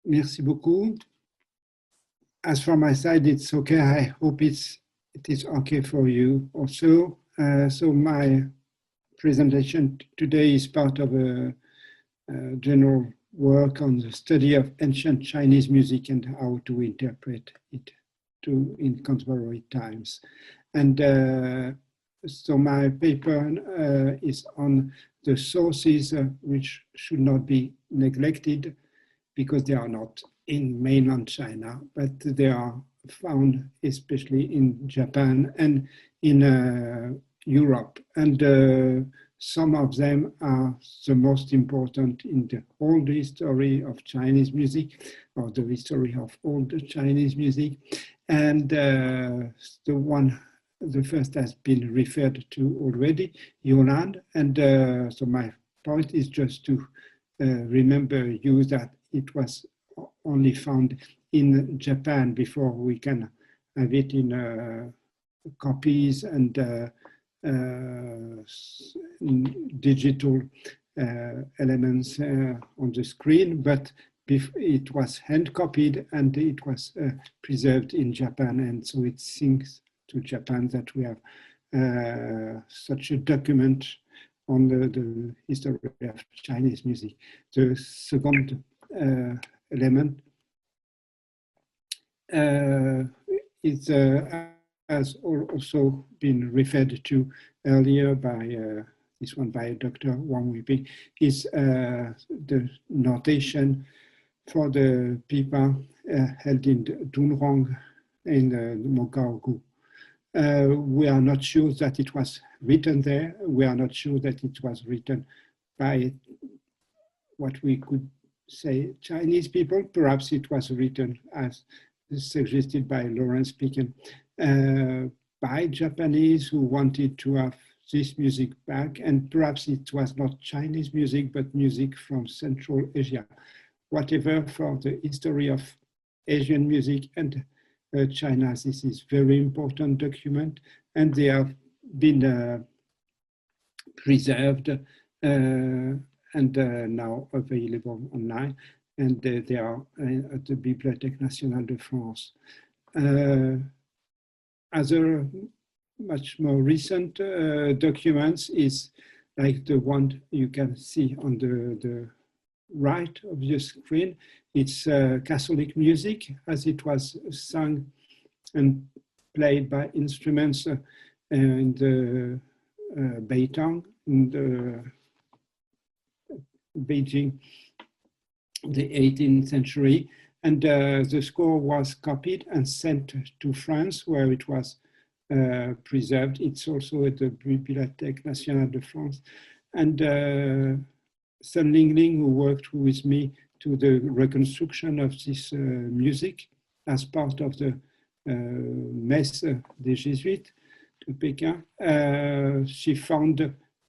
Merci beaucoup. As from my side, it's okay. I hope it is okay for you also. So my presentation today is part of a general work on the study of ancient Chinese music and how to interpret it in contemporary times. And so my paper is on the sources which should not be neglected because they are not in mainland China, but they are found especially in Japan and in Europe. And some of them are the most important in the whole history of Chinese music, or the history of all the Chinese music. And the first has been referred to already, Yunnan. And so my point is just to remember you that it was only found in Japan before we can have it in copies and digital elements on the screen, but it was hand copied and it was preserved in Japan, and so it sinks to Japan that we have such a document on the history of Chinese music. The second element is has also been referred to earlier by this one by Dr. Wang Weiping, is the notation for the pipa held in Dunhuang in Mogaogu. We are not sure that it was written there. We are not sure that it was written by what we could say Chinese people. Perhaps it was written, as suggested by Lawrence Picken, by Japanese who wanted to have this music back, and perhaps it was not Chinese music, but music from Central Asia. Whatever, for the history of Asian music and China, this is very important document, and they have been preserved and now available online, and they are at the Bibliothèque Nationale de France. Other much more recent documents is like the one you can see on the right of your screen. It's Catholic music, as it was sung and played by instruments in the Beitang, in the Beijing, the 18th century. And the score was copied and sent to France, where it was preserved. It's also at the Bibliothèque Nationale de France. And Sun Lingling, who worked with me to the reconstruction of this music as part of the Messe des Jésuites to Picard, she found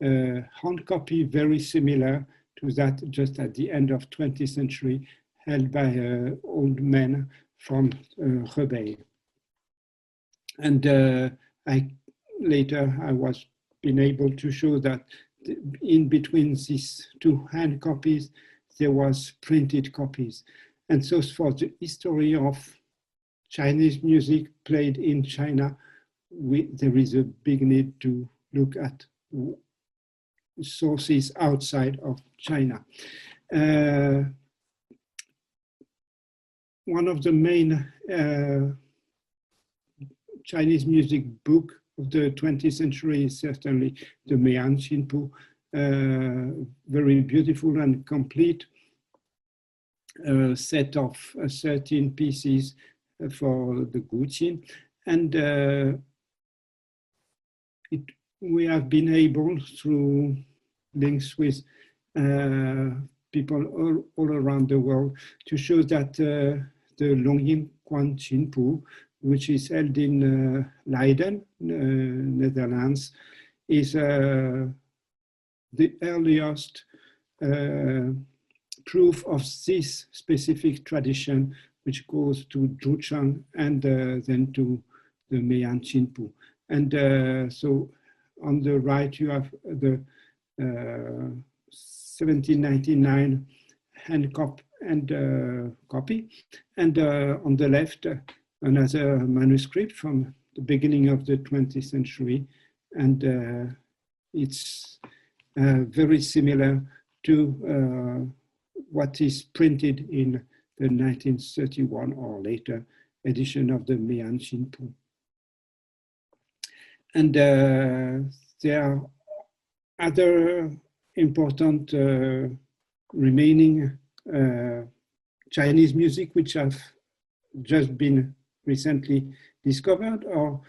a hand copy very similar to that just at the end of 20th century, held by old men from Rebay. And later I was been able to show that in between these two hand copies, there was printed copies. And so for the history of Chinese music played in China, there is a big need to look at sources outside of China. One of the main Chinese music book of the 20th century is certainly the Meian Qinpu, very beautiful and complete set of 13 pieces for the Guqin. And we have been able, through links with people all around the world, to show that the Longyin Quan Qinpu, which is held in Leiden, Netherlands, is the earliest proof of this specific tradition, which goes to Zhuchang and then to the Meian Qinpu. And so on the right, you have the 1799 hand and copy. And on the left, another manuscript from the beginning of the 20th century. And it's very similar to what is printed in the 1931 or later edition of the Mian Shinpo. And there are other important remaining Chinese music which have just been recently discovered or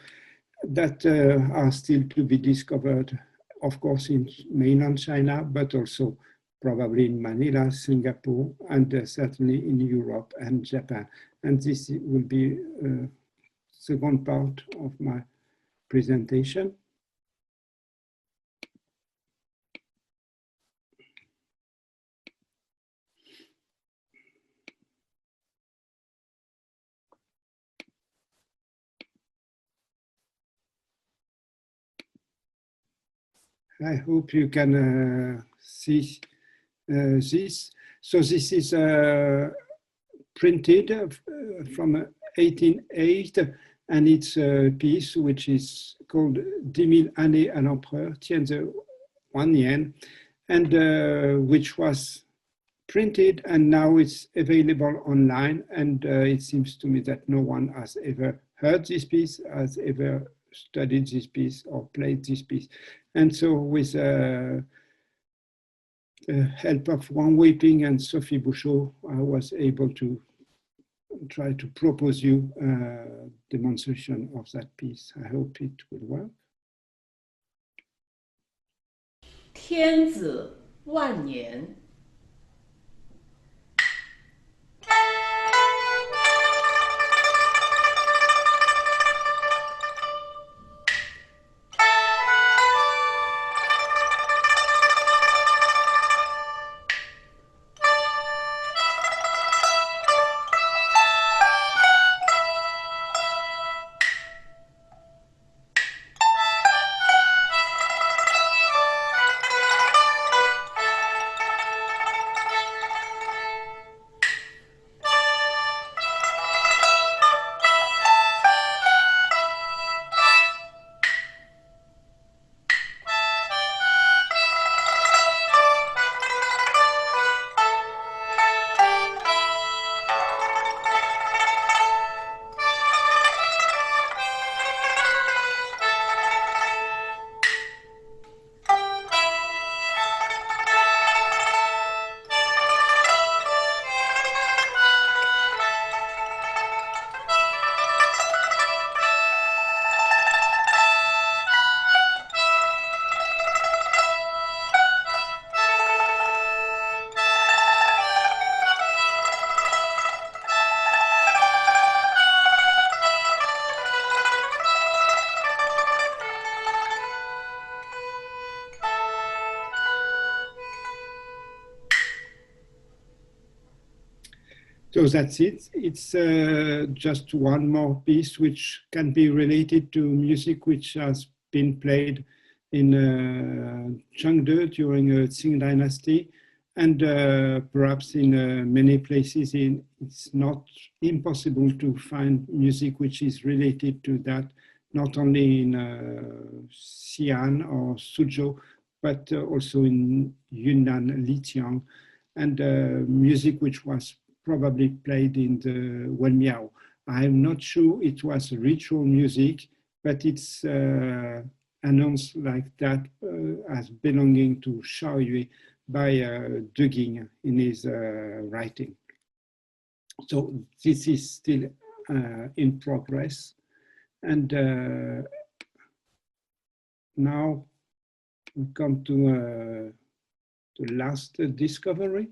that are still to be discovered, of course, in mainland China, but also probably in Manila, Singapore, and certainly in Europe and Japan. And this will be the second part of my presentation. I hope you can see this. So this is printed from 1808, and it's a piece which is called 10 000 années à l'empereur, 1 yen, and which was printed and now it's available online. And it seems to me that no one has ever heard this piece, has ever studied this piece or played this piece. And so with the help of Wang Weiping and Sophie Bouchot, I was able to try to propose you a demonstration of that piece. I hope it will work. 天子万年。So that's it. It's just one more piece which can be related to music which has been played in Chengde during the Qing dynasty, and perhaps in many places it's not impossible to find music which is related to that, not only in Xi'an or Suzhou, but also in Yunnan, Lijiang, and music which was probably played in the Wenmiao. I'm not sure it was ritual music, but it's announced like that as belonging to Shaoyue by De Ging in his writing. So this is still in progress. And now we come to the last discovery.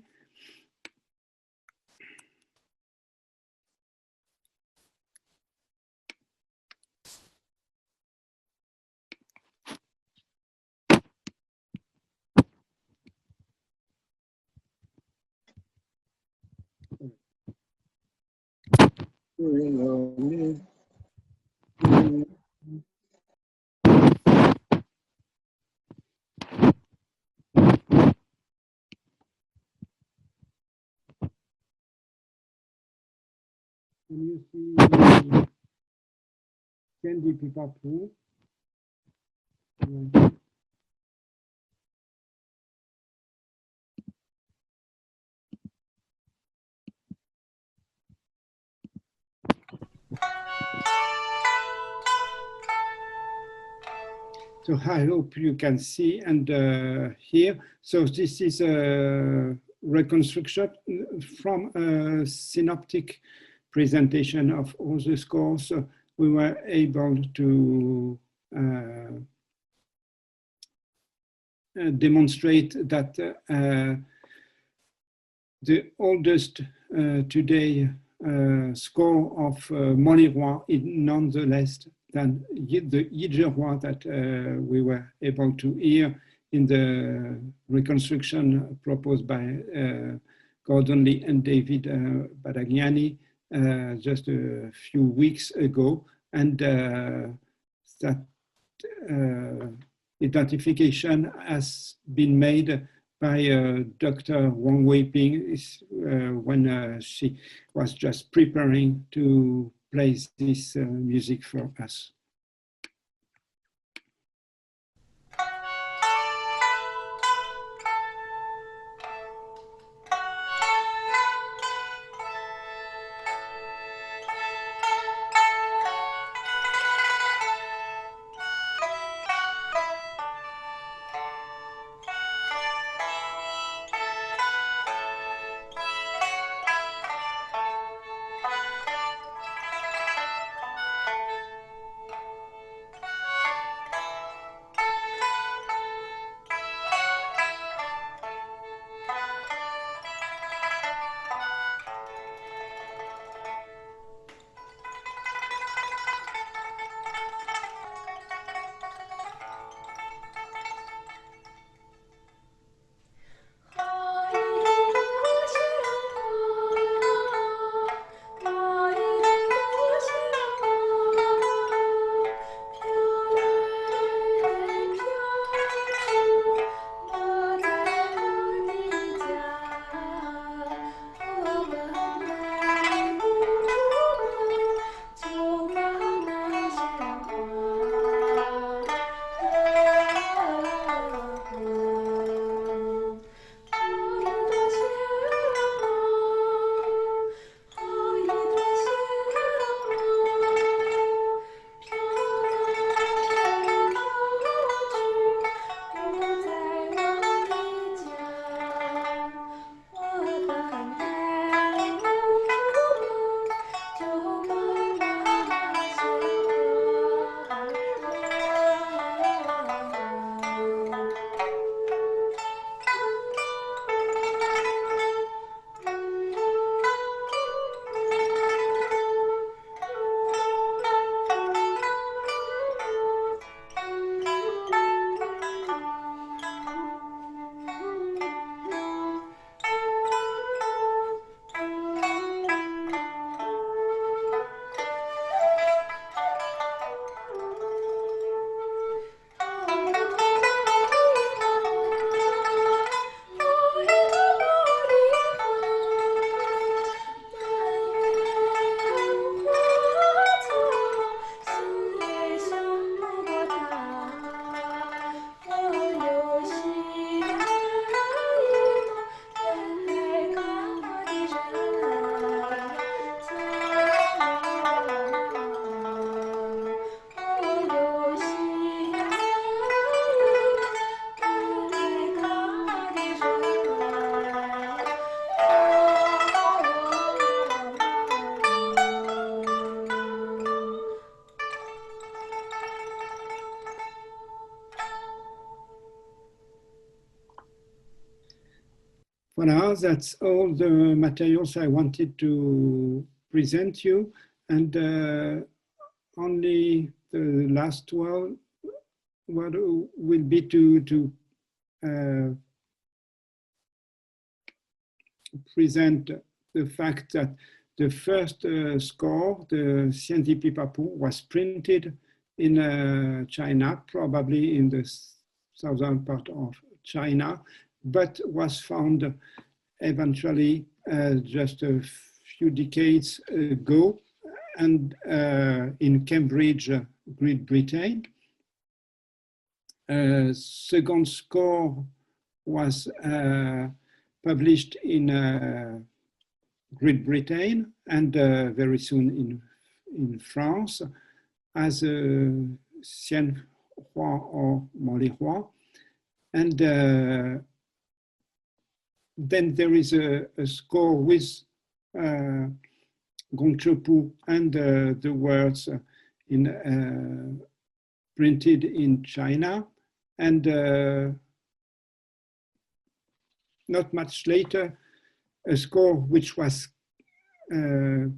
Can you see Candy Pipapu? So I hope you can see and hear. So this is a reconstruction from a synoptic presentation of all the scores. So we were able to demonstrate that the oldest today score of Montleroy is nonetheless than the Ijerois that we were able to hear in the reconstruction proposed by Gordon Lee and David Badagliani just a few weeks ago. And that identification has been made by Dr. Wang Weiping when she was just preparing to play this music for us. For now, that's all the materials I wanted to present you, and only the last one will be to present the fact that the first score, the Xiandi Pipapu, was printed in China, probably in the southern part of China, but was found eventually just a few decades ago, and in Cambridge, Great Britain. Second score was published in Great Britain and very soon in France as Xian Hua or Moli Hua. And then there is a score with Gongchepu and the words printed in China. And not much later, a score which was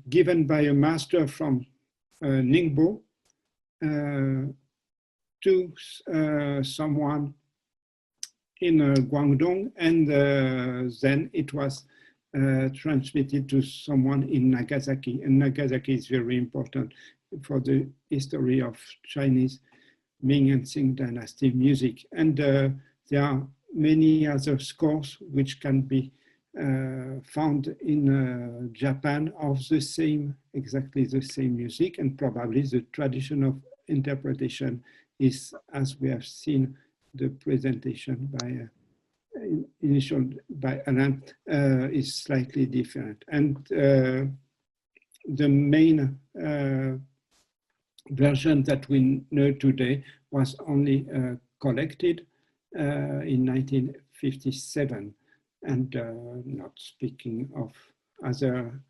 given by a master from Ningbo to someone in Guangdong, and then it was transmitted to someone in Nagasaki. And Nagasaki is very important for the history of Chinese Ming and Qing dynasty music. And there are many other scores which can be found in Japan of the same, exactly the same music, and probably the tradition of interpretation is, as we have seen the presentation by by Alain, is slightly different. And the main version that we know today was only collected in 1957, and not speaking of other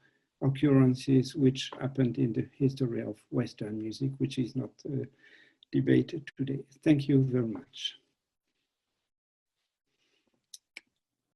occurrences which happened in the history of Western music, which is not debated today. Thank you very much.